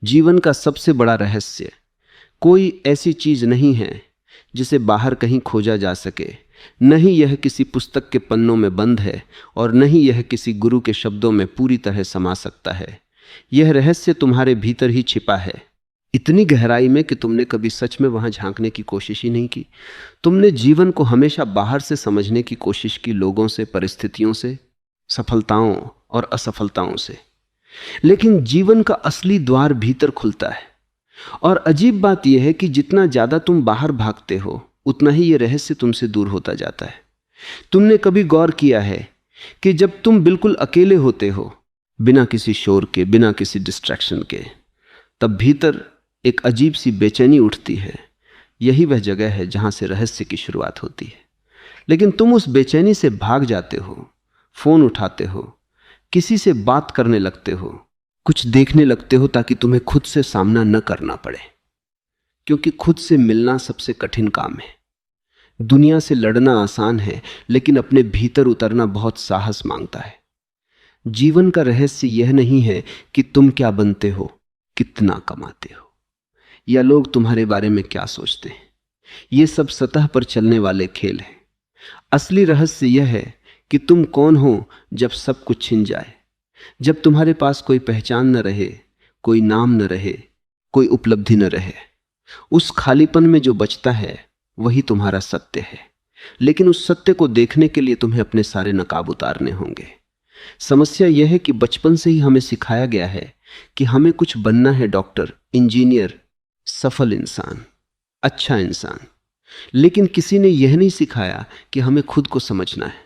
जीवन का सबसे बड़ा रहस्य कोई ऐसी चीज नहीं है जिसे बाहर कहीं खोजा जा सके। न ही यह किसी पुस्तक के पन्नों में बंद है और न ही यह किसी गुरु के शब्दों में पूरी तरह समा सकता है। यह रहस्य तुम्हारे भीतर ही छिपा है, इतनी गहराई में कि तुमने कभी सच में वहां झांकने की कोशिश ही नहीं की। तुमने जीवन को हमेशा बाहर से समझने की कोशिश की, लोगों से, परिस्थितियों से, सफलताओं और असफलताओं से। लेकिन जीवन का असली द्वार भीतर खुलता है। और अजीब बात यह है कि जितना ज्यादा तुम बाहर भागते हो उतना ही यह रहस्य तुमसे दूर होता जाता है। तुमने कभी गौर किया है कि जब तुम बिल्कुल अकेले होते हो, बिना किसी शोर के, बिना किसी डिस्ट्रैक्शन के, तब भीतर एक अजीब सी बेचैनी उठती है। यही वह जगह है जहां से रहस्य की शुरुआत होती है। लेकिन तुम उस बेचैनी से भाग जाते हो, फोन उठाते हो, किसी से बात करने लगते हो, कुछ देखने लगते हो ताकि तुम्हें खुद से सामना न करना पड़े। क्योंकि खुद से मिलना सबसे कठिन काम है। दुनिया से लड़ना आसान है, लेकिन अपने भीतर उतरना बहुत साहस मांगता है। जीवन का रहस्य यह नहीं है कि तुम क्या बनते हो, कितना कमाते हो, या लोग तुम्हारे बारे में क्या सोचते हैं। ये सब सतह पर चलने वाले खेल हैं। असली रहस्य यह है कि तुम कौन हो जब सब कुछ छिन जाए, जब तुम्हारे पास कोई पहचान न रहे, कोई नाम न रहे, कोई उपलब्धि न रहे। उस खालीपन में जो बचता है वही तुम्हारा सत्य है। लेकिन उस सत्य को देखने के लिए तुम्हें अपने सारे नकाब उतारने होंगे। समस्या यह है कि बचपन से ही हमें सिखाया गया है कि हमें कुछ बनना है, डॉक्टर, इंजीनियर, सफल इंसान, अच्छा इंसान। लेकिन किसी ने यह नहीं सिखाया कि हमें खुद को समझना है।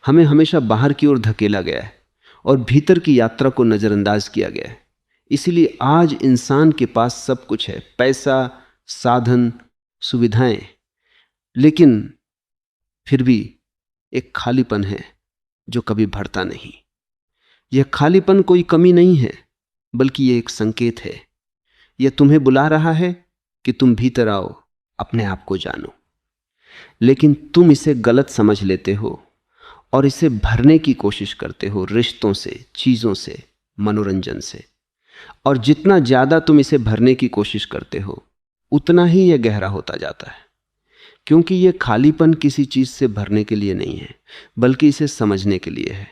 हमें हमेशा बाहर की ओर धकेला गया है और भीतर की यात्रा को नजरअंदाज किया गया है। इसलिए आज इंसान के पास सब कुछ है, पैसा, साधन, सुविधाएं, लेकिन फिर भी एक खालीपन है जो कभी भरता नहीं। यह खालीपन कोई कमी नहीं है, बल्कि यह एक संकेत है। यह तुम्हें बुला रहा है कि तुम भीतर आओ, अपने आप को जानो। लेकिन तुम इसे गलत समझ लेते हो और इसे भरने की कोशिश करते हो रिश्तों से, चीजों से, मनोरंजन से। और जितना ज्यादा तुम इसे भरने की कोशिश करते हो उतना ही यह गहरा होता जाता है। क्योंकि यह खालीपन किसी चीज से भरने के लिए नहीं है, बल्कि इसे समझने के लिए है।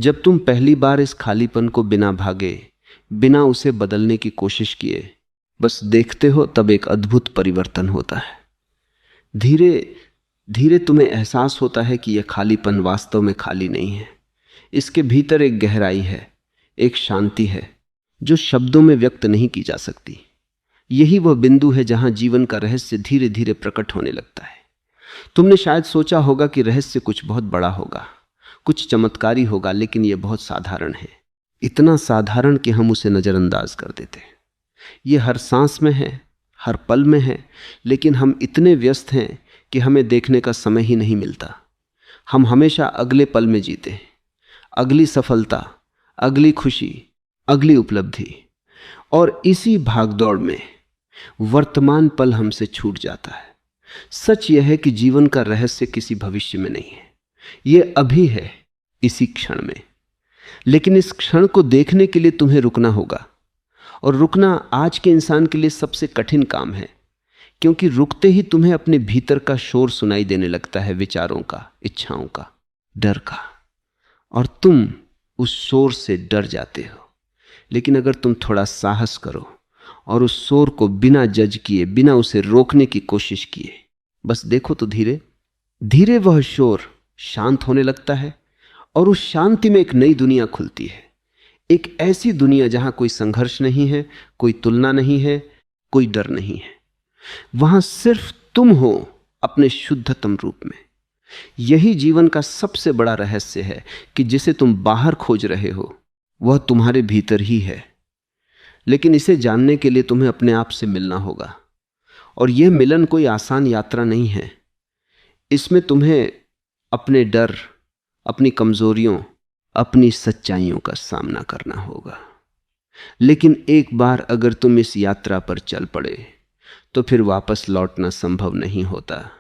जब तुम पहली बार इस खालीपन को बिना भागे, बिना उसे बदलने की कोशिश किए बस देखते हो, तब एक अद्भुत परिवर्तन होता है। धीरे धीरे तुम्हें एहसास होता है कि यह खालीपन वास्तव में खाली नहीं है। इसके भीतर एक गहराई है, एक शांति है जो शब्दों में व्यक्त नहीं की जा सकती। यही वह बिंदु है जहां जीवन का रहस्य धीरे धीरे प्रकट होने लगता है। तुमने शायद सोचा होगा कि रहस्य कुछ बहुत बड़ा होगा, कुछ चमत्कारी होगा, लेकिन यह बहुत साधारण है। इतना साधारण कि हम उसे नजरअंदाज कर देते हैं। यह हर सांस में है, हर पल में है, लेकिन हम इतने व्यस्त हैं कि हमें देखने का समय ही नहीं मिलता। हम हमेशा अगले पल में जीते हैं, अगली सफलता, अगली खुशी, अगली उपलब्धि। और इसी भागदौड़ में वर्तमान पल हमसे छूट जाता है। सच यह है कि जीवन का रहस्य किसी भविष्य में नहीं है, यह अभी है, इसी क्षण में। लेकिन इस क्षण को देखने के लिए तुम्हें रुकना होगा। और रुकना आज के इंसान के लिए सबसे कठिन काम है, क्योंकि रुकते ही तुम्हें अपने भीतर का शोर सुनाई देने लगता है, विचारों का, इच्छाओं का, डर का, और तुम उस शोर से डर जाते हो। लेकिन अगर तुम थोड़ा साहस करो और उस शोर को बिना जज किए, बिना उसे रोकने की कोशिश किए बस देखो, तो धीरे धीरे वह शोर शांत होने लगता है और उस शांति में एक नई दुनिया खुलती है। एक ऐसी दुनिया जहां कोई संघर्ष नहीं है, कोई तुलना नहीं है, कोई डर नहीं है। वहां सिर्फ तुम हो अपने शुद्धतम रूप में। यही जीवन का सबसे बड़ा रहस्य है कि जिसे तुम बाहर खोज रहे हो वह तुम्हारे भीतर ही है। लेकिन इसे जानने के लिए तुम्हें अपने आप से मिलना होगा। और यह मिलन कोई आसान यात्रा नहीं है। इसमें तुम्हें अपने डर, अपनी कमजोरियों, अपनी सच्चाइयों का सामना करना होगा। लेकिन एक बार अगर तुम इस यात्रा पर चल पड़े तो फिर वापस लौटना संभव नहीं होता।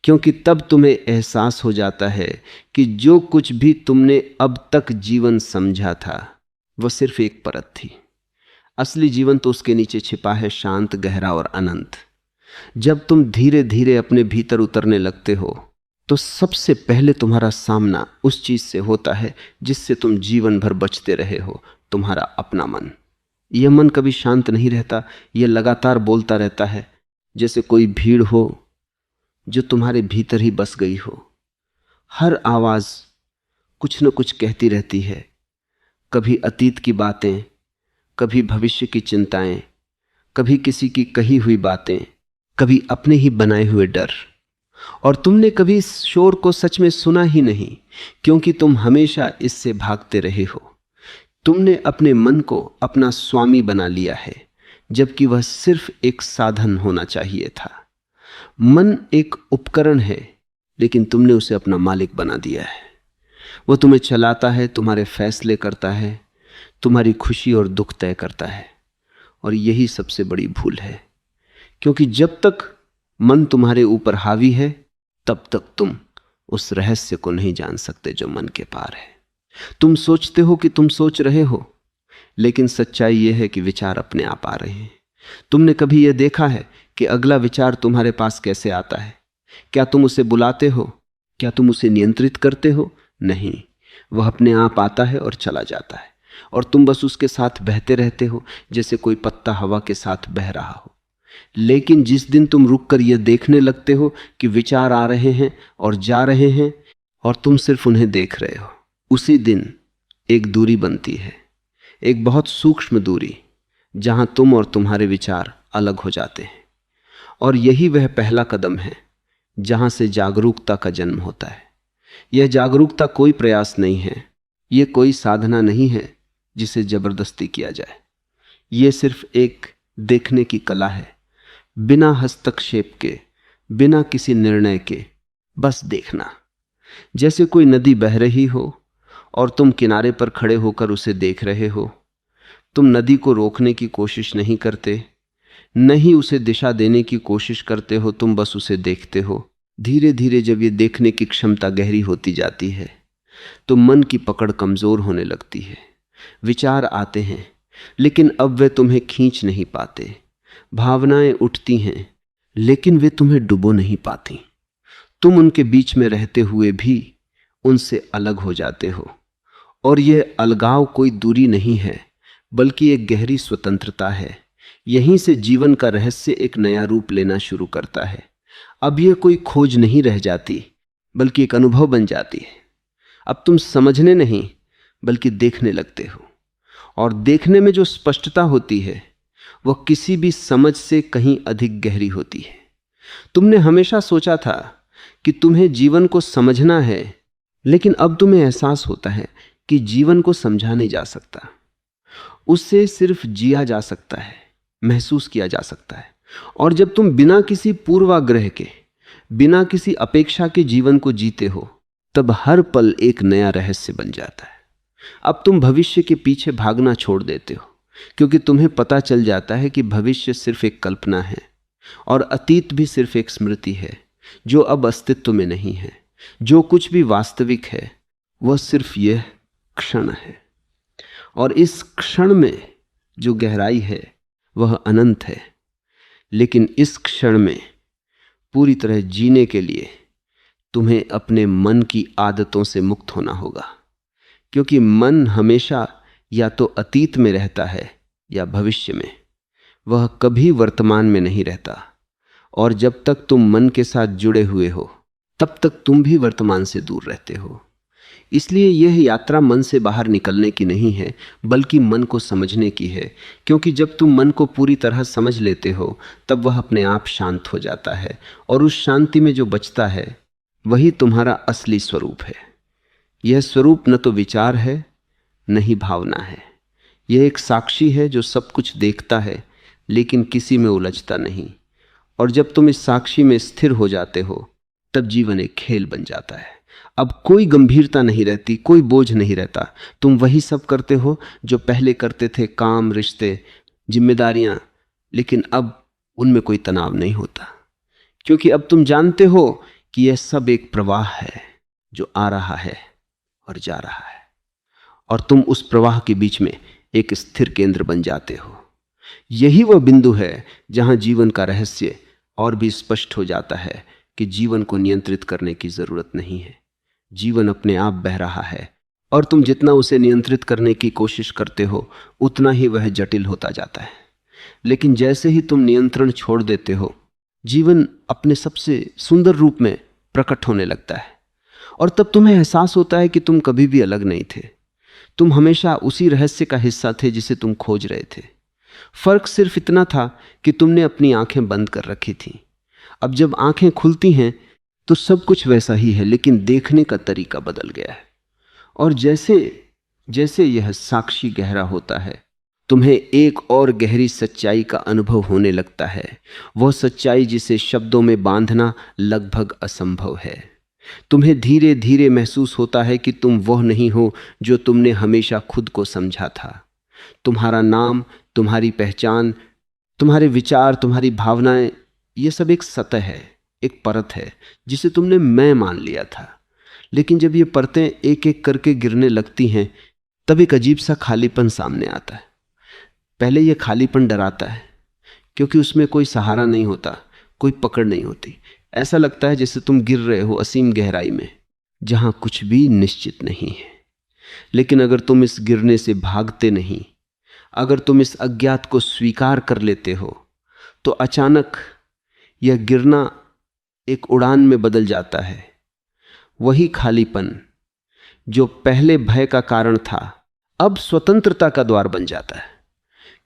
क्योंकि तब तुम्हें एहसास हो जाता है कि जो कुछ भी तुमने अब तक जीवन समझा था वह सिर्फ एक परत थी। असली जीवन तो उसके नीचे छिपा है, शांत, गहरा और अनंत। जब तुम धीरे धीरे अपने भीतर उतरने लगते हो तो सबसे पहले तुम्हारा सामना उस चीज से होता है जिससे तुम जीवन भर बचते रहे हो, तुम्हारा अपना मन। यह मन कभी शांत नहीं रहता, यह लगातार बोलता रहता है, जैसे कोई भीड़ हो जो तुम्हारे भीतर ही बस गई हो। हर आवाज कुछ न कुछ कहती रहती है, कभी अतीत की बातें, कभी भविष्य की चिंताएं, कभी किसी की कही हुई बातें, कभी अपने ही बनाए हुए डर। और तुमने कभी इस शोर को सच में सुना ही नहीं, क्योंकि तुम हमेशा इससे भागते रहे हो। तुमने अपने मन को अपना स्वामी बना लिया है, जबकि वह सिर्फ एक साधन होना चाहिए था। मन एक उपकरण है, लेकिन तुमने उसे अपना मालिक बना दिया है। वह तुम्हें चलाता है, तुम्हारे फैसले करता है, तुम्हारी खुशी और दुख तय करता है। और यही सबसे बड़ी भूल है, क्योंकि जब तक मन तुम्हारे ऊपर हावी है तब तक तुम उस रहस्य को नहीं जान सकते जो मन के पार है। तुम सोचते हो कि तुम सोच रहे हो, लेकिन सच्चाई यह है कि विचार अपने आप आ रहे हैं। तुमने कभी यह देखा है कि अगला विचार तुम्हारे पास कैसे आता है? क्या तुम उसे बुलाते हो? क्या तुम उसे नियंत्रित करते हो? नहीं, वह अपने आप आता है और चला जाता है, और तुम बस उसके साथ बहते रहते हो, जैसे कोई पत्ता हवा के साथ बह रहा हो। लेकिन जिस दिन तुम रुककर यह देखने लगते हो कि विचार आ रहे हैं और जा रहे हैं और तुम सिर्फ उन्हें देख रहे हो, उसी दिन एक दूरी बनती है, एक बहुत सूक्ष्म दूरी, जहां तुम और तुम्हारे विचार अलग हो जाते हैं। और यही वह पहला कदम है जहां से जागरूकता का जन्म होता है। यह जागरूकता कोई प्रयास नहीं है, यह कोई साधना नहीं है जिसे जबरदस्ती किया जाए। यह सिर्फ एक देखने की कला है, बिना हस्तक्षेप के, बिना किसी निर्णय के, बस देखना। जैसे कोई नदी बह रही हो और तुम किनारे पर खड़े होकर उसे देख रहे हो। तुम नदी को रोकने की कोशिश नहीं करते, नहीं उसे दिशा देने की कोशिश करते हो, तुम बस उसे देखते हो। धीरे धीरे जब ये देखने की क्षमता गहरी होती जाती है तो मन की पकड़ कमजोर होने लगती है। विचार आते हैं, लेकिन अब वे तुम्हें खींच नहीं पाते। भावनाएं उठती हैं, लेकिन वे तुम्हें डुबो नहीं पाती। तुम उनके बीच में रहते हुए भी उनसे अलग हो जाते हो। और यह अलगाव कोई दूरी नहीं है, बल्कि एक गहरी स्वतंत्रता है। यहीं से जीवन का रहस्य एक नया रूप लेना शुरू करता है। अब यह कोई खोज नहीं रह जाती, बल्कि एक अनुभव बन जाती है। अब तुम समझने नहीं बल्कि देखने लगते हो, और देखने में जो स्पष्टता होती है वह किसी भी समझ से कहीं अधिक गहरी होती है। तुमने हमेशा सोचा था कि तुम्हें जीवन को समझना है, लेकिन अब तुम्हें एहसास होता है कि जीवन को समझा नहीं जा सकता, उससे सिर्फ जिया जा सकता है, महसूस किया जा सकता है। और जब तुम बिना किसी पूर्वाग्रह के, बिना किसी अपेक्षा के जीवन को जीते हो, तब हर पल एक नया रहस्य बन जाता है। अब तुम भविष्य के पीछे भागना छोड़ देते हो, क्योंकि तुम्हें पता चल जाता है कि भविष्य सिर्फ एक कल्पना है और अतीत भी सिर्फ एक स्मृति है जो अब अस्तित्व में नहीं है। जो कुछ भी वास्तविक है वह सिर्फ यह क्षण है, और इस क्षण में जो गहराई है वह अनंत है। लेकिन इस क्षण में पूरी तरह जीने के लिए तुम्हें अपने मन की आदतों से मुक्त होना होगा, क्योंकि मन हमेशा या तो अतीत में रहता है या भविष्य में, वह कभी वर्तमान में नहीं रहता। और जब तक तुम मन के साथ जुड़े हुए हो तब तक तुम भी वर्तमान से दूर रहते हो। इसलिए यह यात्रा मन से बाहर निकलने की नहीं है, बल्कि मन को समझने की है। क्योंकि जब तुम मन को पूरी तरह समझ लेते हो तब वह अपने आप शांत हो जाता है, और उस शांति में जो बचता है वही तुम्हारा असली स्वरूप है। यह स्वरूप न तो विचार है न ही भावना है। यह एक साक्षी है जो सब कुछ देखता है लेकिन किसी में उलझता नहीं। और जब तुम इस साक्षी में स्थिर हो जाते हो तब जीवन एक खेल बन जाता है। अब कोई गंभीरता नहीं रहती, कोई बोझ नहीं रहता। तुम वही सब करते हो जो पहले करते थे, काम, रिश्ते, जिम्मेदारियां, लेकिन अब उनमें कोई तनाव नहीं होता, क्योंकि अब तुम जानते हो कि यह सब एक प्रवाह है जो आ रहा है और जा रहा है, और तुम उस प्रवाह के बीच में एक स्थिर केंद्र बन जाते हो। यही वह बिंदु है जहां जीवन का रहस्य और भी स्पष्ट हो जाता है कि जीवन को नियंत्रित करने की जरूरत नहीं है। जीवन अपने आप बह रहा है और तुम जितना उसे नियंत्रित करने की कोशिश करते हो उतना ही वह जटिल होता जाता है। लेकिन जैसे ही तुम नियंत्रण छोड़ देते हो, जीवन अपने सबसे सुंदर रूप में प्रकट होने लगता है और तब तुम्हें एहसास होता है कि तुम कभी भी अलग नहीं थे। तुम हमेशा उसी रहस्य का हिस्सा थे जिसे तुम खोज रहे थे। फर्क सिर्फ इतना था कि तुमने अपनी आंखें बंद कर रखी थी। अब जब आंखें खुलती हैं तो सब कुछ वैसा ही है, लेकिन देखने का तरीका बदल गया है। और जैसे जैसे यह साक्षी गहरा होता है, तुम्हें एक और गहरी सच्चाई का अनुभव होने लगता है। वह सच्चाई जिसे शब्दों में बांधना लगभग असंभव है। तुम्हें धीरे धीरे महसूस होता है कि तुम वह नहीं हो जो तुमने हमेशा खुद को समझा था। तुम्हारा नाम, तुम्हारी पहचान, तुम्हारे विचार, तुम्हारी भावनाएं, ये सब एक सतह है, एक परत है जिसे तुमने मैं मान लिया था। लेकिन जब ये परतें एक एक करके गिरने लगती हैं, तब एक अजीब सा खालीपन सामने आता है। पहले यह खालीपन डराता है क्योंकि उसमें कोई सहारा नहीं होता, कोई पकड़ नहीं होती। ऐसा लगता है जैसे तुम गिर रहे हो असीम गहराई में जहां कुछ भी निश्चित नहीं है। लेकिन अगर तुम इस गिरने से भागते नहीं, अगर तुम इस अज्ञात को स्वीकार कर लेते हो, तो अचानक यह गिरना एक उड़ान में बदल जाता है। वही खालीपन जो पहले भय का कारण था, अब स्वतंत्रता का द्वार बन जाता है,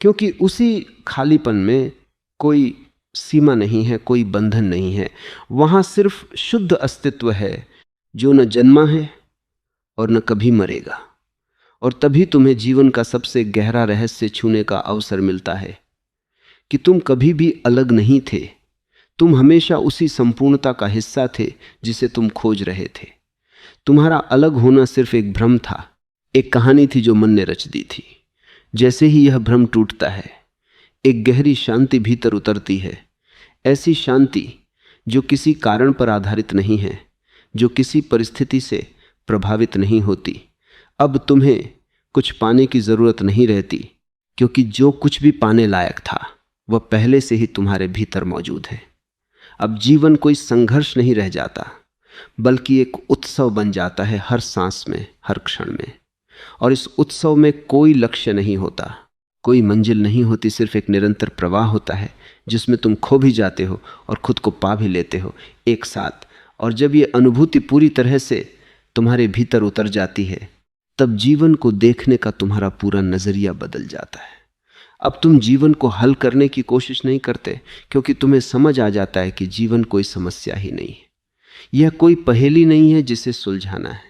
क्योंकि उसी खालीपन में कोई सीमा नहीं है, कोई बंधन नहीं है। वहां सिर्फ शुद्ध अस्तित्व है जो न जन्मा है और न कभी मरेगा। और तभी तुम्हें जीवन का सबसे गहरा रहस्य छूने का अवसर मिलता है कि तुम कभी भी अलग नहीं थे। तुम हमेशा उसी संपूर्णता का हिस्सा थे जिसे तुम खोज रहे थे। तुम्हारा अलग होना सिर्फ एक भ्रम था, एक कहानी थी जो मन ने रच दी थी। जैसे ही यह भ्रम टूटता है, एक गहरी शांति भीतर उतरती है। ऐसी शांति जो किसी कारण पर आधारित नहीं है, जो किसी परिस्थिति से प्रभावित नहीं होती। अब तुम्हें कुछ पाने की जरूरत नहीं रहती, क्योंकि जो कुछ भी पाने लायक था वह पहले से ही तुम्हारे भीतर मौजूद है। अब जीवन कोई संघर्ष नहीं रह जाता, बल्कि एक उत्सव बन जाता है, हर सांस में, हर क्षण में। और इस उत्सव में कोई लक्ष्य नहीं होता, कोई मंजिल नहीं होती, सिर्फ एक निरंतर प्रवाह होता है जिसमें तुम खो भी जाते हो और खुद को पा भी लेते हो एक साथ। और जब ये अनुभूति पूरी तरह से तुम्हारे भीतर उतर जाती है, तब जीवन को देखने का तुम्हारा पूरा नजरिया बदल जाता है। अब तुम जीवन को हल करने की कोशिश नहीं करते, क्योंकि तुम्हें समझ आ जाता है कि जीवन कोई समस्या ही नहीं है। यह कोई पहेली नहीं है जिसे सुलझाना है,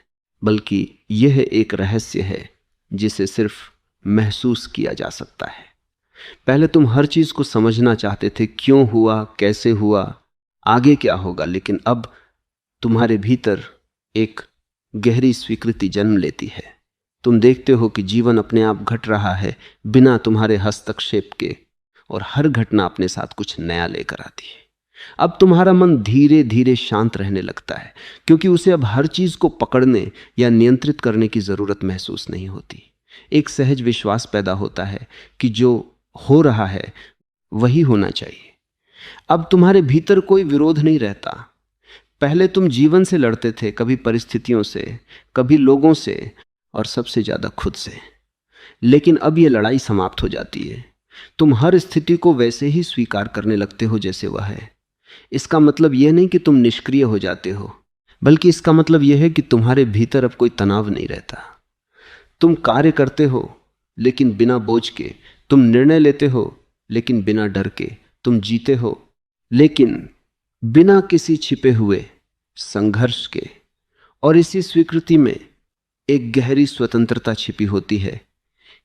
बल्कि यह एक रहस्य है जिसे सिर्फ महसूस किया जा सकता है। पहले तुम हर चीज को समझना चाहते थे, क्यों हुआ, कैसे हुआ, आगे क्या होगा। लेकिन अब तुम्हारे भीतर एक गहरी स्वीकृति जन्म लेती है। तुम देखते हो कि जीवन अपने आप घट रहा है बिना तुम्हारे हस्तक्षेप के, और हर घटना अपने साथ कुछ नया लेकर आती है। अब तुम्हारा मन धीरे धीरे शांत रहने लगता है, क्योंकि उसे अब हर चीज को पकड़ने या नियंत्रित करने की जरूरत महसूस नहीं होती। एक सहज विश्वास पैदा होता है कि जो हो रहा है वही होना चाहिए। अब तुम्हारे भीतर कोई विरोध नहीं रहता। पहले तुम जीवन से लड़ते थे, कभी परिस्थितियों से, कभी लोगों से, और सबसे ज्यादा खुद से। लेकिन अब यह लड़ाई समाप्त हो जाती है। तुम हर स्थिति को वैसे ही स्वीकार करने लगते हो जैसे वह है। इसका मतलब यह नहीं कि तुम निष्क्रिय हो जाते हो, बल्कि इसका मतलब यह है कि तुम्हारे भीतर अब कोई तनाव नहीं रहता। तुम कार्य करते हो लेकिन बिना बोझ के, तुम निर्णय लेते हो लेकिन बिना डर के, तुम जीते हो लेकिन बिना किसी छिपे हुए संघर्ष के। और इसी स्वीकृति में एक गहरी स्वतंत्रता छिपी होती है,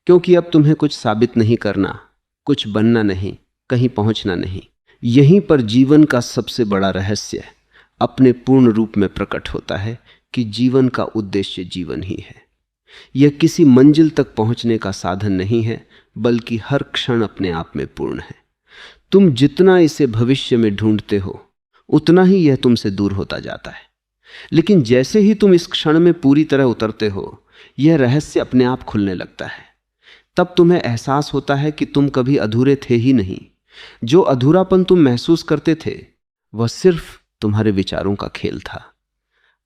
क्योंकि अब तुम्हें कुछ साबित नहीं करना, कुछ बनना नहीं, कहीं पहुंचना नहीं। यहीं पर जीवन का सबसे बड़ा रहस्य अपने पूर्ण रूप में प्रकट होता है कि जीवन का उद्देश्य जीवन ही है। यह किसी मंजिल तक पहुंचने का साधन नहीं है, बल्कि हर क्षण अपने आप में पूर्ण है। तुम जितना इसे भविष्य में ढूंढते हो, उतना ही यह तुमसे दूर होता जाता है। लेकिन जैसे ही तुम इस क्षण में पूरी तरह उतरते हो, यह रहस्य अपने आप खुलने लगता है। तब तुम्हें एहसास होता है कि तुम कभी अधूरे थे ही नहीं। जो अधूरापन तुम महसूस करते थे वह सिर्फ तुम्हारे विचारों का खेल था।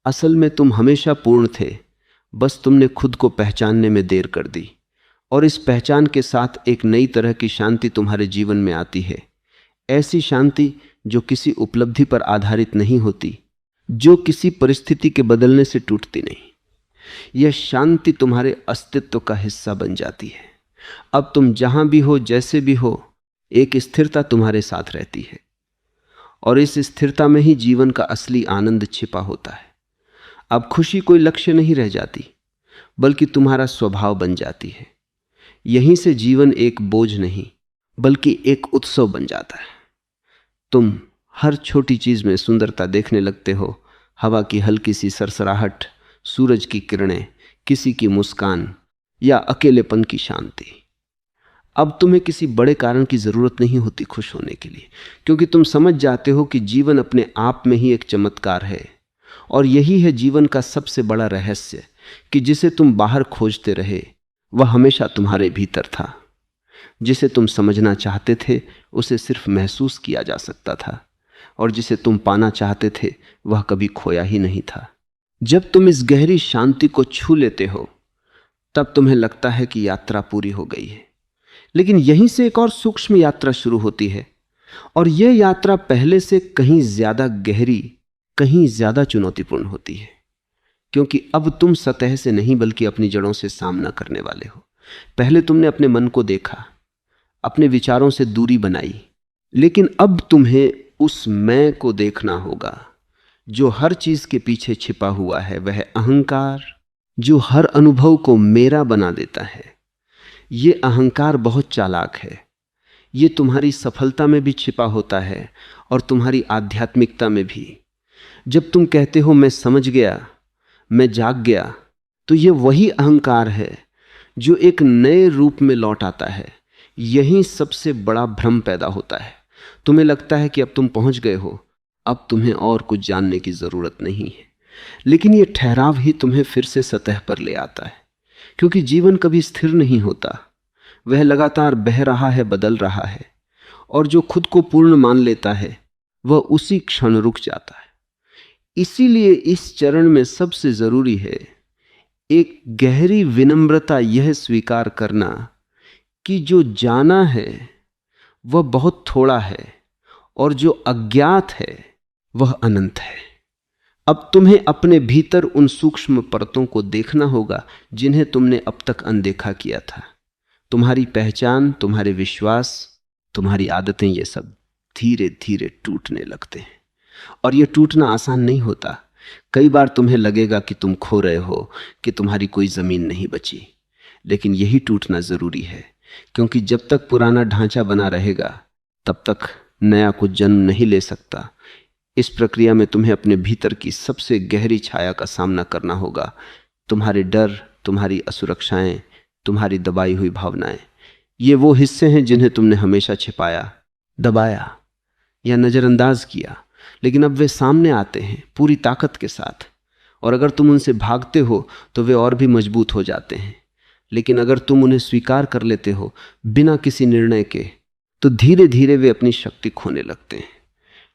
असल में तुम हमेशा पूर्ण थे, बस तुमने खुद को पहचानने में देर कर दी। और इस पहचान के साथ एक नई तरह की शांति तुम्हारे जीवन में आती है, ऐसी शांति जो किसी उपलब्धि पर आधारित नहीं होती, जो किसी परिस्थिति के बदलने से टूटती नहीं। यह शांति तुम्हारे अस्तित्व का हिस्सा बन जाती है। अब तुम जहां भी हो, जैसे भी हो, एक स्थिरता तुम्हारे साथ रहती है, और इस स्थिरता में ही जीवन का असली आनंद छिपा होता है। अब खुशी कोई लक्ष्य नहीं रह जाती, बल्कि तुम्हारा स्वभाव बन जाती है। यहीं से जीवन एक बोझ नहीं, बल्कि एक उत्सव बन जाता है। तुम हर छोटी चीज में सुंदरता देखने लगते हो। हवा की हल्की सी सरसराहट, सूरज की किरणें, किसी की मुस्कान या अकेलेपन की शांति। अब तुम्हें किसी बड़े कारण की जरूरत नहीं होती खुश होने के लिए, क्योंकि तुम समझ जाते हो कि जीवन अपने आप में ही एक चमत्कार है। और यही है जीवन का सबसे बड़ा रहस्य, कि जिसे तुम बाहर खोजते रहे वह हमेशा तुम्हारे भीतर था। जिसे तुम समझना चाहते थे उसे सिर्फ महसूस किया जा सकता था, और जिसे तुम पाना चाहते थे वह कभी खोया ही नहीं था। जब तुम इस गहरी शांति को छू लेते हो तब तुम्हें लगता है कि यात्रा पूरी हो गई है। लेकिन यहीं से एक और सूक्ष्म यात्रा शुरू होती है, और यह यात्रा पहले से कहीं ज्यादा गहरी, कहीं ज्यादा चुनौतीपूर्ण होती है। क्योंकि अब तुम सतह से नहीं बल्कि अपनी जड़ों से सामना करने वाले हो। पहले तुमने अपने मन को देखा, अपने विचारों से दूरी बनाई, लेकिन अब तुम्हें उस मैं को देखना होगा जो हर चीज के पीछे छिपा हुआ है। वह अहंकार जो हर अनुभव को मेरा बना देता है। ये अहंकार बहुत चालाक है। ये तुम्हारी सफलता में भी छिपा होता है और तुम्हारी आध्यात्मिकता में भी। जब तुम कहते हो मैं समझ गया, मैं जाग गया, तो ये वही अहंकार है जो एक नए रूप में लौट आता है। यही सबसे बड़ा भ्रम पैदा होता है। तुम्हें लगता है कि अब तुम पहुंच गए हो, अब तुम्हें और कुछ जानने की जरूरत नहीं है। लेकिन यह ठहराव ही तुम्हें फिर से सतह पर ले आता है, क्योंकि जीवन कभी स्थिर नहीं होता। वह लगातार बह रहा है, बदल रहा है, और जो खुद को पूर्ण मान लेता है वह उसी क्षण रुक जाता है। इसीलिए इस चरण में सबसे जरूरी है एक गहरी विनम्रता, यह स्वीकार करना कि जो जाना है वह बहुत थोड़ा है और जो अज्ञात है वह अनंत है। अब तुम्हें अपने भीतर उन सूक्ष्म परतों को देखना होगा जिन्हें तुमने अब तक अनदेखा किया था। तुम्हारी पहचान, तुम्हारे विश्वास, तुम्हारी आदतें, ये सब धीरे धीरे टूटने लगते हैं। और यह टूटना आसान नहीं होता। कई बार तुम्हें लगेगा कि तुम खो रहे हो, कि तुम्हारी कोई जमीन नहीं बची। लेकिन यही टूटना जरूरी है, क्योंकि जब तक पुराना ढांचा बना रहेगा तब तक नया कुछ जन्म नहीं ले सकता। इस प्रक्रिया में तुम्हें अपने भीतर की सबसे गहरी छाया का सामना करना होगा। तुम्हारे डर, तुम्हारी असुरक्षाएं, तुम्हारी दबाई हुई भावनाएं, ये वो हिस्से हैं जिन्हें तुमने हमेशा छिपाया, दबाया या नजरअंदाज किया। लेकिन अब वे सामने आते हैं पूरी ताकत के साथ, और अगर तुम उनसे भागते हो तो वे और भी मजबूत हो जाते हैं। लेकिन अगर तुम उन्हें स्वीकार कर लेते हो बिना किसी निर्णय के, तो धीरे धीरे वे अपनी शक्ति खोने लगते हैं।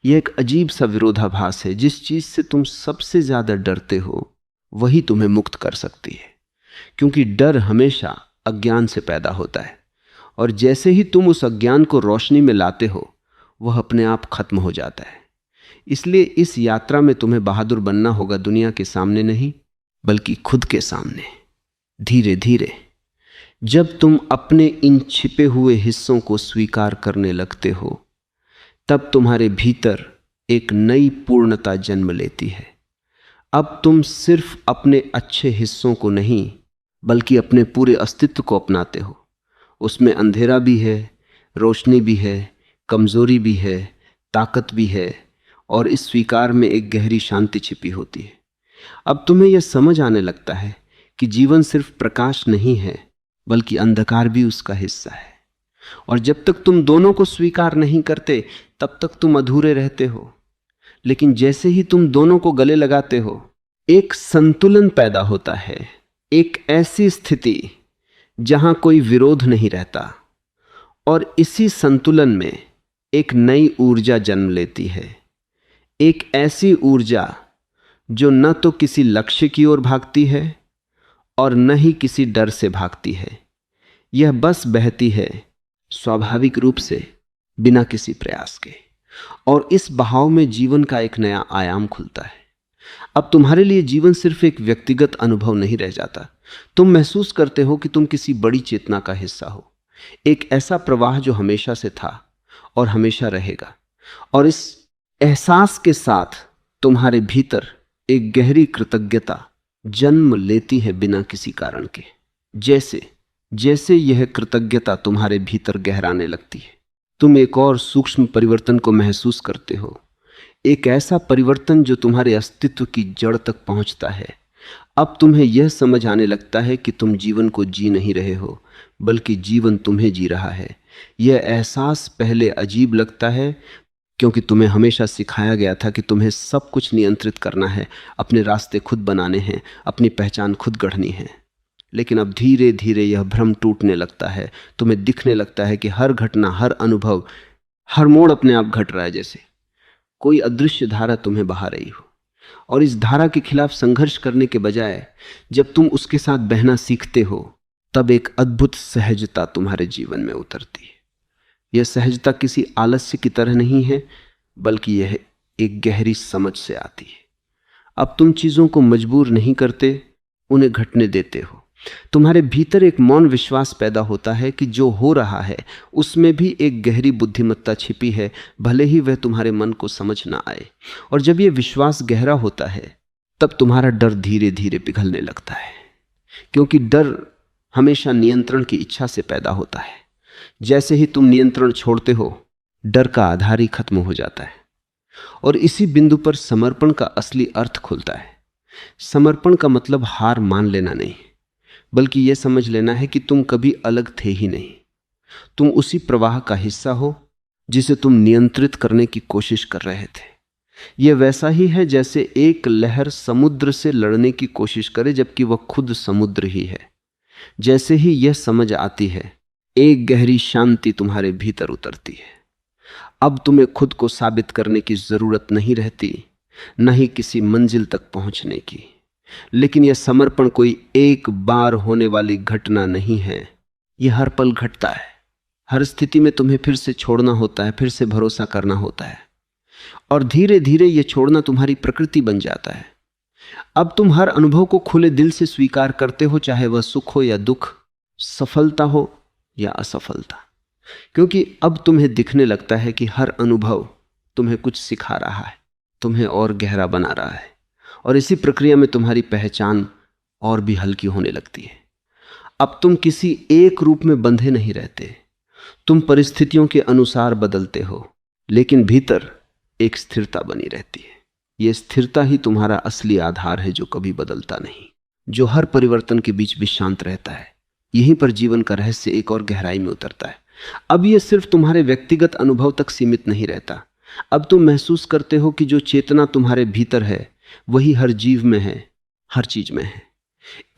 यह एक अजीब सा विरोधाभास है। जिस चीज से तुम सबसे ज्यादा डरते हो वही तुम्हें मुक्त कर सकती है, क्योंकि डर हमेशा अज्ञान से पैदा होता है, और जैसे ही तुम उस अज्ञान को रोशनी में लाते हो वह अपने आप खत्म हो जाता है। इसलिए इस यात्रा में तुम्हें बहादुर बनना होगा, दुनिया के सामने नहीं बल्कि खुद के सामने। धीरे धीरे जब तुम अपने इन छिपे हुए हिस्सों को स्वीकार करने लगते हो तब तुम्हारे भीतर एक नई पूर्णता जन्म लेती है। अब तुम सिर्फ अपने अच्छे हिस्सों को नहीं बल्कि अपने पूरे अस्तित्व को अपनाते हो। उसमें अंधेरा भी है, रोशनी भी है, कमजोरी भी है, ताकत भी है, और इस स्वीकार में एक गहरी शांति छिपी होती है। अब तुम्हें यह समझ आने लगता है कि जीवन सिर्फ प्रकाश नहीं है बल्कि अंधकार भी उसका हिस्सा है। और जब तक तुम दोनों को स्वीकार नहीं करते तब तक तुम अधूरे रहते हो। लेकिन जैसे ही तुम दोनों को गले लगाते हो एक संतुलन पैदा होता है, एक ऐसी स्थिति जहां कोई विरोध नहीं रहता, और इसी संतुलन में एक नई ऊर्जा जन्म लेती है। एक ऐसी ऊर्जा जो न तो किसी लक्ष्य की ओर भागती है और न ही किसी डर से भागती है। यह बस बहती है स्वाभाविक रूप से, बिना किसी प्रयास के, और इस बहाव में जीवन का एक नया आयाम खुलता है। अब तुम्हारे लिए जीवन सिर्फ एक व्यक्तिगत अनुभव नहीं रह जाता। तुम महसूस करते हो कि तुम किसी बड़ी चेतना का हिस्सा हो, एक ऐसा प्रवाह जो हमेशा से था और हमेशा रहेगा। और इस एहसास के साथ तुम्हारे भीतर एक गहरी कृतज्ञता जन्म लेती है बिना किसी कारण के। जैसे जैसे यह कृतज्ञता तुम्हारे भीतर गहराने लगती है, तुम एक और सूक्ष्म परिवर्तन को महसूस करते हो, एक ऐसा परिवर्तन जो तुम्हारे अस्तित्व की जड़ तक पहुंचता है। अब तुम्हें यह समझ आने लगता है कि तुम जीवन को जी नहीं रहे हो, बल्कि जीवन तुम्हें जी रहा है। यह एहसास पहले अजीब लगता है, क्योंकि तुम्हें हमेशा सिखाया गया था कि तुम्हें सब कुछ नियंत्रित करना है, अपने रास्ते खुद बनाने हैं, अपनी पहचान खुद गढ़नी है। लेकिन अब धीरे धीरे यह भ्रम टूटने लगता है। तुम्हें दिखने लगता है कि हर घटना, हर अनुभव, हर मोड़ अपने आप घट रहा है, जैसे कोई अदृश्य धारा तुम्हें बहा रही हो। और इस धारा के खिलाफ संघर्ष करने के बजाय जब तुम उसके साथ बहना सीखते हो, तब एक अद्भुत सहजता तुम्हारे जीवन में उतरती है। यह सहजता किसी आलस्य की तरह नहीं है, बल्कि यह एक गहरी समझ से आती है। अब तुम चीजों को मजबूर नहीं करते, उन्हें घटने देते हो। तुम्हारे भीतर एक मौन विश्वास पैदा होता है कि जो हो रहा है उसमें भी एक गहरी बुद्धिमत्ता छिपी है, भले ही वह तुम्हारे मन को समझ ना आए। और जब यह विश्वास गहरा होता है, तब तुम्हारा डर धीरे धीरे पिघलने लगता है, क्योंकि डर हमेशा नियंत्रण की इच्छा से पैदा होता है। जैसे ही तुम नियंत्रण छोड़ते हो, डर का आधार ही खत्म हो जाता है, और इसी बिंदु पर समर्पण का असली अर्थ खुलता है। समर्पण का मतलब हार मान लेना नहीं, बल्कि यह समझ लेना है कि तुम कभी अलग थे ही नहीं। तुम उसी प्रवाह का हिस्सा हो जिसे तुम नियंत्रित करने की कोशिश कर रहे थे। यह वैसा ही है जैसे एक लहर समुद्र से लड़ने की कोशिश करे, जबकि वह खुद समुद्र ही है। जैसे ही यह समझ आती है, एक गहरी शांति तुम्हारे भीतर उतरती है। अब तुम्हें खुद को साबित करने की जरूरत नहीं रहती, न ही किसी मंजिल तक पहुंचने की। लेकिन यह समर्पण कोई एक बार होने वाली घटना नहीं है, यह हर पल घटता है। हर स्थिति में तुम्हें फिर से छोड़ना होता है, फिर से भरोसा करना होता है, और धीरे धीरे यह छोड़ना तुम्हारी प्रकृति बन जाता है। अब तुम हर अनुभव को खुले दिल से स्वीकार करते हो, चाहे वह सुख हो या दुख, सफलता हो या असफलता, क्योंकि अब तुम्हें दिखने लगता है कि हर अनुभव तुम्हें कुछ सिखा रहा है, तुम्हें और गहरा बना रहा है, और इसी प्रक्रिया में तुम्हारी पहचान और भी हल्की होने लगती है। अब तुम किसी एक रूप में बंधे नहीं रहते, तुम परिस्थितियों के अनुसार बदलते हो, लेकिन भीतर एक स्थिरता बनी रहती है। यह स्थिरता ही तुम्हारा असली आधार है, जो कभी बदलता नहीं, जो हर परिवर्तन के बीच भी शांत रहता है। यहीं पर जीवन का रहस्य एक और गहराई में उतरता है। अब यह सिर्फ तुम्हारे व्यक्तिगत अनुभव तक सीमित नहीं रहता। अब तुम महसूस करते हो कि जो चेतना तुम्हारे भीतर है, वही हर जीव में है, हर चीज में है।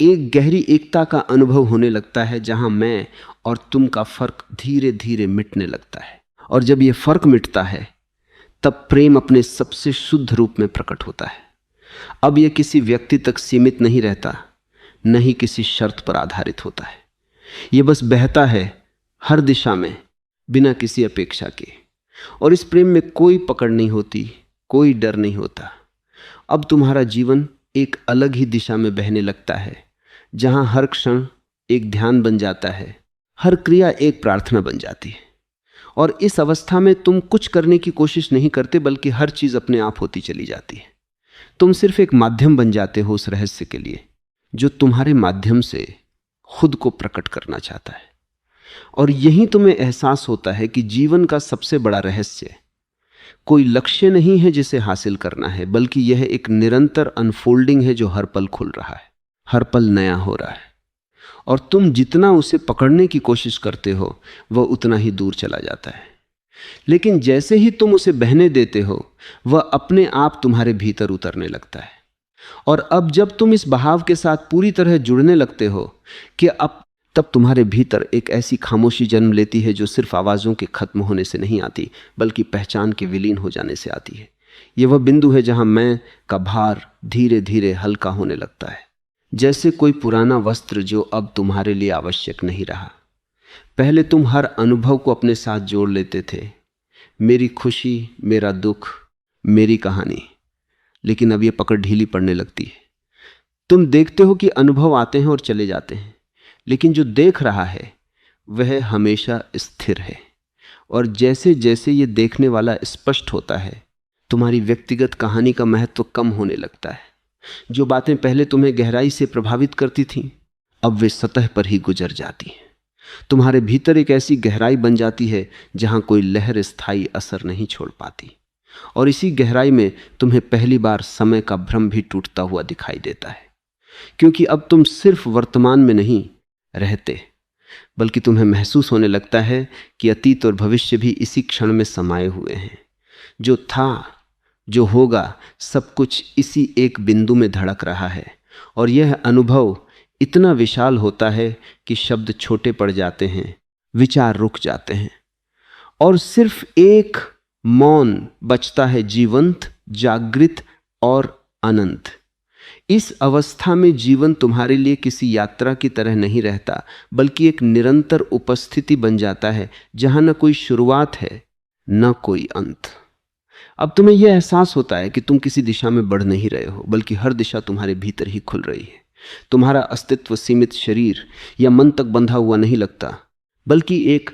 एक गहरी एकता का अनुभव होने लगता है, जहां मैं और तुम का फर्क धीरे धीरे मिटने लगता है। और जब यह फर्क मिटता है, तब प्रेम अपने सबसे शुद्ध रूप में प्रकट होता है। अब यह किसी व्यक्ति तक सीमित नहीं रहता, न ही किसी शर्त पर आधारित होता है। यह बस बहता है हर दिशा में, बिना किसी अपेक्षा के। और इस प्रेम में कोई पकड़ नहीं होती, कोई डर नहीं होता। अब तुम्हारा जीवन एक अलग ही दिशा में बहने लगता है, जहां हर क्षण एक ध्यान बन जाता है, हर क्रिया एक प्रार्थना बन जाती है। और इस अवस्था में तुम कुछ करने की कोशिश नहीं करते, बल्कि हर चीज अपने आप होती चली जाती है। तुम सिर्फ एक माध्यम बन जाते हो उस रहस्य के लिए, जो तुम्हारे माध्यम से खुद को प्रकट करना चाहता है। और यही तुम्हें एहसास होता है कि जीवन का सबसे बड़ा रहस्य कोई लक्ष्य नहीं है जिसे हासिल करना है, बल्कि यह एक निरंतर अनफोल्डिंग है, जो हर पल खुल रहा है, हर पल नया हो रहा है। और तुम जितना उसे पकड़ने की कोशिश करते हो, वह उतना ही दूर चला जाता है। लेकिन जैसे ही तुम उसे बहने देते हो, वह अपने आप तुम्हारे भीतर उतरने लगता है। और अब जब तुम इस बहाव के साथ पूरी तरह जुड़ने लगते हो कि अब तब तुम्हारे भीतर एक ऐसी खामोशी जन्म लेती है जो सिर्फ आवाज़ों के खत्म होने से नहीं आती, बल्कि पहचान के विलीन हो जाने से आती है। यह वह बिंदु है जहां मैं का भार धीरे धीरे हल्का होने लगता है, जैसे कोई पुराना वस्त्र जो अब तुम्हारे लिए आवश्यक नहीं रहा। पहले तुम हर अनुभव को अपने साथ जोड़ लेते थे, मेरी खुशी, मेरा दुख, मेरी कहानी। लेकिन अब यह पकड़ ढीली पड़ने लगती है। तुम देखते हो कि अनुभव आते हैं और चले जाते हैं, लेकिन जो देख रहा है वह हमेशा स्थिर है। और जैसे जैसे ये देखने वाला स्पष्ट होता है, तुम्हारी व्यक्तिगत कहानी का महत्व कम होने लगता है। जो बातें पहले तुम्हें गहराई से प्रभावित करती थीं, अब वे सतह पर ही गुजर जाती हैं। तुम्हारे भीतर एक ऐसी गहराई बन जाती है जहां कोई लहर स्थायी असर नहीं छोड़ पाती। और इसी गहराई में तुम्हें पहली बार समय का भ्रम भी टूटता हुआ दिखाई देता है, क्योंकि अब तुम सिर्फ वर्तमान में नहीं रहते, बल्कि तुम्हें महसूस होने लगता है कि अतीत और भविष्य भी इसी क्षण में समाये हुए हैं। जो था, जो होगा, सब कुछ इसी एक बिंदु में धड़क रहा है। और यह अनुभव इतना विशाल होता है कि शब्द छोटे पड़ जाते हैं, विचार रुक जाते हैं, और सिर्फ एक मौन बचता है, जीवंत, जागृत और अनंत। इस अवस्था में जीवन तुम्हारे लिए किसी यात्रा की तरह नहीं रहता, बल्कि एक निरंतर उपस्थिति बन जाता है, जहां न कोई शुरुआत है न कोई अंत। अब तुम्हें यह एहसास होता है कि तुम किसी दिशा में बढ़ नहीं रहे हो, बल्कि हर दिशा तुम्हारे भीतर ही खुल रही है। तुम्हारा अस्तित्व सीमित शरीर या मन तक बंधा हुआ नहीं लगता, बल्कि एक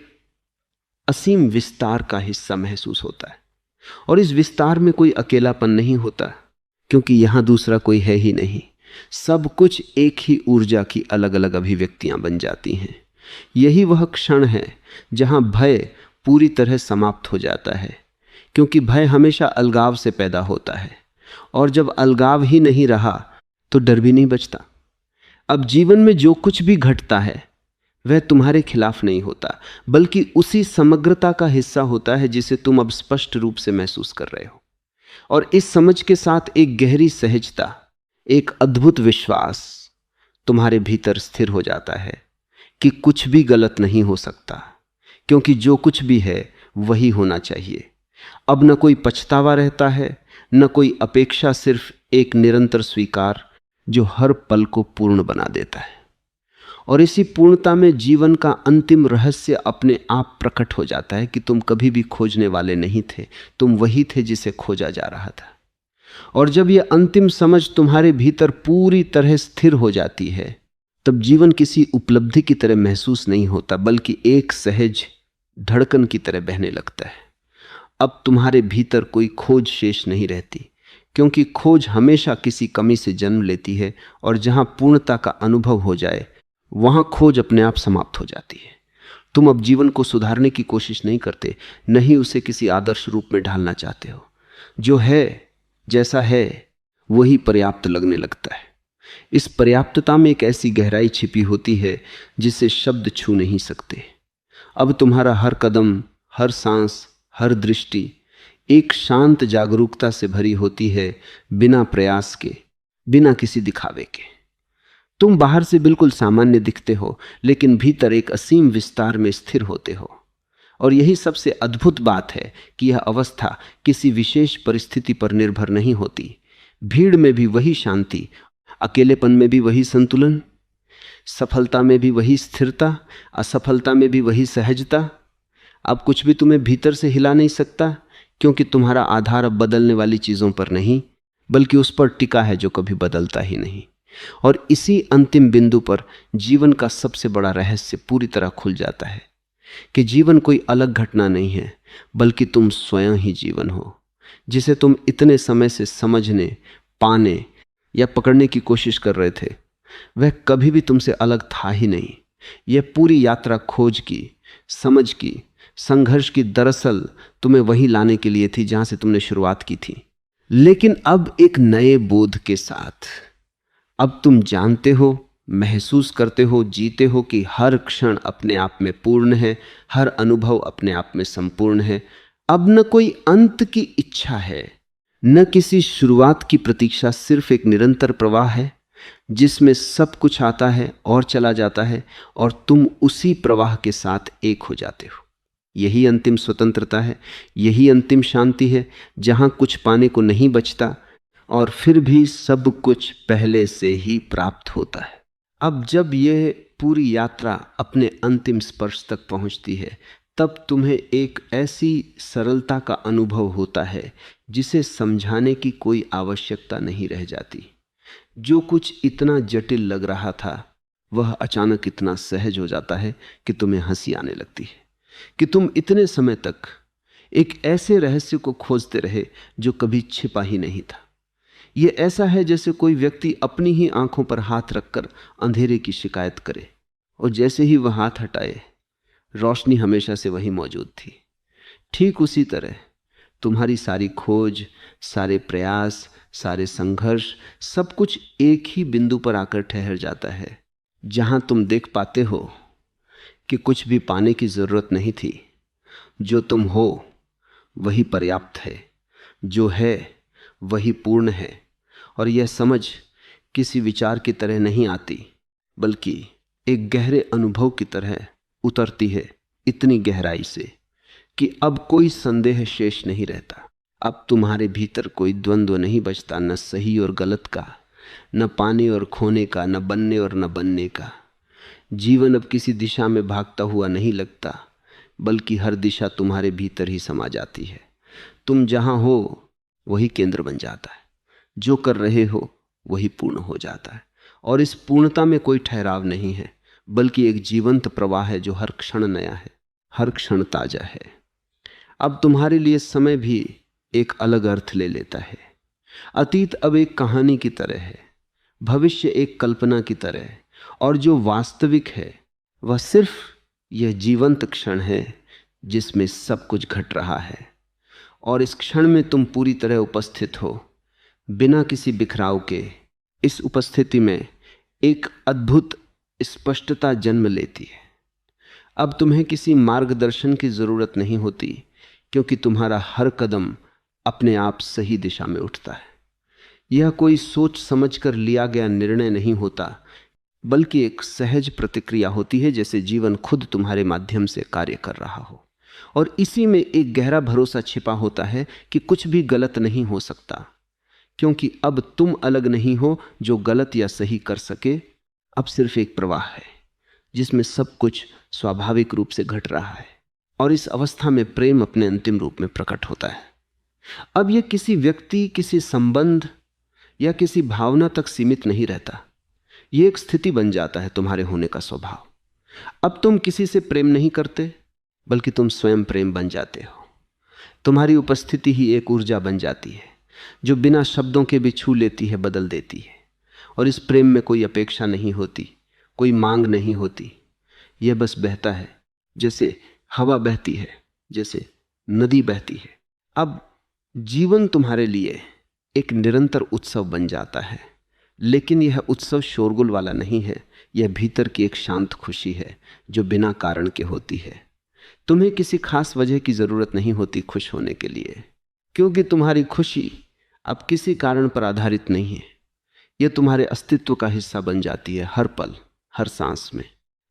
असीम विस्तार का हिस्सा महसूस होता है। और इस विस्तार में कोई अकेलापन नहीं होता, क्योंकि यहां दूसरा कोई है ही नहीं। सब कुछ एक ही ऊर्जा की अलग अलग अभिव्यक्तियां बन जाती हैं। यही वह क्षण है जहां भय पूरी तरह समाप्त हो जाता है, क्योंकि भय हमेशा अलगाव से पैदा होता है, और जब अलगाव ही नहीं रहा तो डर भी नहीं बचता। अब जीवन में जो कुछ भी घटता है वह तुम्हारे खिलाफ नहीं होता, बल्कि उसी समग्रता का हिस्सा होता है जिसे तुम अब स्पष्ट रूप से महसूस कर रहे हो। और इस समझ के साथ एक गहरी सहजता, एक अद्भुत विश्वास तुम्हारे भीतर स्थिर हो जाता है कि कुछ भी गलत नहीं हो सकता, क्योंकि जो कुछ भी है वही होना चाहिए। अब न कोई पछतावा रहता है, न कोई अपेक्षा, सिर्फ एक निरंतर स्वीकार जो हर पल को पूर्ण बना देता है। और इसी पूर्णता में जीवन का अंतिम रहस्य अपने आप प्रकट हो जाता है कि तुम कभी भी खोजने वाले नहीं थे, तुम वही थे जिसे खोजा जा रहा था। और जब यह अंतिम समझ तुम्हारे भीतर पूरी तरह स्थिर हो जाती है, तब जीवन किसी उपलब्धि की तरह महसूस नहीं होता, बल्कि एक सहज धड़कन की तरह बहने लगता है। अब तुम्हारे भीतर कोई खोज शेष नहीं रहती, क्योंकि खोज हमेशा किसी कमी से जन्म लेती है, और जहां पूर्णता का अनुभव हो जाए वहां खोज अपने आप समाप्त हो जाती है। तुम अब जीवन को सुधारने की कोशिश नहीं करते, नहीं उसे किसी आदर्श रूप में ढालना चाहते हो। जो है, जैसा है, वही पर्याप्त लगने लगता है। इस पर्याप्तता में एक ऐसी गहराई छिपी होती है जिसे शब्द छू नहीं सकते। अब तुम्हारा हर कदम, हर सांस, हर दृष्टि एक शांत जागरूकता से भरी होती है, बिना प्रयास के, बिना किसी दिखावे के। तुम बाहर से बिल्कुल सामान्य दिखते हो, लेकिन भीतर एक असीम विस्तार में स्थिर होते हो। और यही सबसे अद्भुत बात है कि यह अवस्था किसी विशेष परिस्थिति पर निर्भर नहीं होती। भीड़ में भी वही शांति, अकेलेपन में भी वही संतुलन, सफलता में भी वही स्थिरता, असफलता में भी वही सहजता। अब कुछ भी तुम्हें भीतर से हिला नहीं सकता, क्योंकि तुम्हारा आधार अब बदलने वाली चीज़ों पर नहीं, बल्कि उस पर टिका है जो कभी बदलता ही नहीं। और इसी अंतिम बिंदु पर जीवन का सबसे बड़ा रहस्य पूरी तरह खुल जाता है कि जीवन कोई अलग घटना नहीं है, बल्कि तुम स्वयं ही जीवन हो, जिसे तुम इतने समय से समझने, पाने या पकड़ने की कोशिश कर रहे थे। वह कभी भी तुमसे अलग था ही नहीं। यह पूरी यात्रा खोज की, समझ की, संघर्ष की दरअसल तुम्हें वहीं लाने के लिए थी जहां से तुमने शुरुआत की थी। लेकिन अब एक नए बोध के साथ, अब तुम जानते हो, महसूस करते हो, जीते हो कि हर क्षण अपने आप में पूर्ण है, हर अनुभव अपने आप में संपूर्ण है। अब न कोई अंत की इच्छा है, न किसी शुरुआत की प्रतीक्षा, सिर्फ एक निरंतर प्रवाह है जिसमें सब कुछ आता है और चला जाता है और तुम उसी प्रवाह के साथ एक हो जाते हो। यही अंतिम स्वतंत्रता है, यही अंतिम शांति है, जहां कुछ पाने को नहीं बचता और फिर भी सब कुछ पहले से ही प्राप्त होता है। अब जब यह पूरी यात्रा अपने अंतिम स्पर्श तक पहुंचती है, तब तुम्हें एक ऐसी सरलता का अनुभव होता है जिसे समझाने की कोई आवश्यकता नहीं रह जाती। जो कुछ इतना जटिल लग रहा था वह अचानक इतना सहज हो जाता है कि तुम्हें हंसी आने लगती है कि तुम इतने समय तक एक ऐसे रहस्य को खोजते रहे जो कभी छिपा ही नहीं था। यह ऐसा है जैसे कोई व्यक्ति अपनी ही आंखों पर हाथ रखकर अंधेरे की शिकायत करे और जैसे ही वह हाथ हटाए रोशनी हमेशा से वही मौजूद थी। ठीक उसी तरह तुम्हारी सारी खोज, सारे प्रयास, सारे संघर्ष, सब कुछ एक ही बिंदु पर आकर ठहर जाता है, जहां तुम देख पाते हो कि कुछ भी पाने की जरूरत नहीं थी। जो तुम हो वही पर्याप्त है, जो है वही पूर्ण है। और यह समझ किसी विचार की तरह नहीं आती, बल्कि एक गहरे अनुभव की तरह उतरती है, इतनी गहराई से कि अब कोई संदेह शेष नहीं रहता। अब तुम्हारे भीतर कोई द्वंद्व नहीं बचता, न सही और गलत का, न पाने और खोने का, न बनने और न बनने का। जीवन अब किसी दिशा में भागता हुआ नहीं लगता, बल्कि हर दिशा तुम्हारे भीतर ही समा जाती है। तुम जहां हो वही केंद्र बन जाता है, जो कर रहे हो वही पूर्ण हो जाता है। और इस पूर्णता में कोई ठहराव नहीं है, बल्कि एक जीवंत प्रवाह है जो हर क्षण नया है, हर क्षण ताजा है। अब तुम्हारे लिए समय भी एक अलग अर्थ ले लेता है। अतीत अब एक कहानी की तरह है, भविष्य एक कल्पना की तरह है, और जो वास्तविक है वह सिर्फ यह जीवंत क्षण है जिसमें सब कुछ घट रहा है। और इस क्षण में तुम पूरी तरह उपस्थित हो, बिना किसी बिखराव के। इस उपस्थिति में एक अद्भुत स्पष्टता जन्म लेती है। अब तुम्हें किसी मार्गदर्शन की जरूरत नहीं होती, क्योंकि तुम्हारा हर कदम अपने आप सही दिशा में उठता है। यह कोई सोच समझकर लिया गया निर्णय नहीं होता, बल्कि एक सहज प्रतिक्रिया होती है, जैसे जीवन खुद तुम्हारे माध्यम से कार्य कर रहा हो। और इसी में एक गहरा भरोसा छिपा होता है कि कुछ भी गलत नहीं हो सकता, क्योंकि अब तुम अलग नहीं हो जो गलत या सही कर सके। अब सिर्फ एक प्रवाह है जिसमें सब कुछ स्वाभाविक रूप से घट रहा है, और इस अवस्था में प्रेम अपने अंतिम रूप में प्रकट होता है। अब यह किसी व्यक्ति, किसी संबंध या किसी भावना तक सीमित नहीं रहता। यह एक स्थिति बन जाता है तुम्हारे होने का स्वभाव। अब तुम किसी से प्रेम नहीं करते, बल्कि तुम स्वयं प्रेम बन जाते हो। तुम्हारी उपस्थिति ही एक ऊर्जा बन जाती है जो बिना शब्दों के भी छू लेती है, बदल देती है। और इस प्रेम में कोई अपेक्षा नहीं होती, कोई मांग नहीं होती। यह बस बहता है, जैसे हवा बहती है, जैसे नदी बहती है। अब जीवन तुम्हारे लिए एक निरंतर उत्सव बन जाता है, लेकिन यह उत्सव शोरगुल वाला नहीं है। यह भीतर की एक शांत खुशी है जो बिना कारण के होती है। तुम्हें किसी खास वजह की जरूरत नहीं होती खुश होने के लिए, क्योंकि तुम्हारी खुशी अब किसी कारण पर आधारित नहीं है। यह तुम्हारे अस्तित्व का हिस्सा बन जाती है, हर पल, हर सांस में।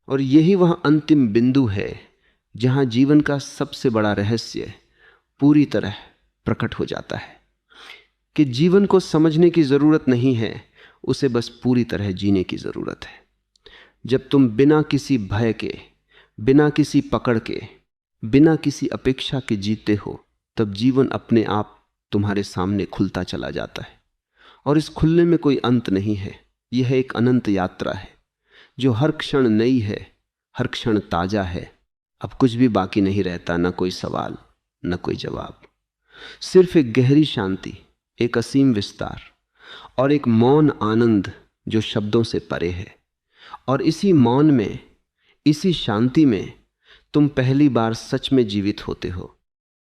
और यही वह अंतिम बिंदु है जहां जीवन का सबसे बड़ा रहस्य पूरी तरह प्रकट हो जाता है कि जीवन को समझने की जरूरत नहीं है, उसे बस पूरी तरह जीने की जरूरत है। जब तुम बिना किसी भय के, बिना किसी पकड़ के, बिना किसी अपेक्षा के जीते हो, तब जीवन अपने आप तुम्हारे सामने खुलता चला जाता है। और इस खुलने में कोई अंत नहीं है। यह एक अनंत यात्रा है जो हर क्षण नई है, हर क्षण ताजा है। अब कुछ भी बाकी नहीं रहता, न कोई सवाल, न कोई जवाब, सिर्फ एक गहरी शांति, एक असीम विस्तार और एक मौन आनंद जो शब्दों से परे है। और इसी मौन में, इसी शांति में तुम पहली बार सच में जीवित होते हो।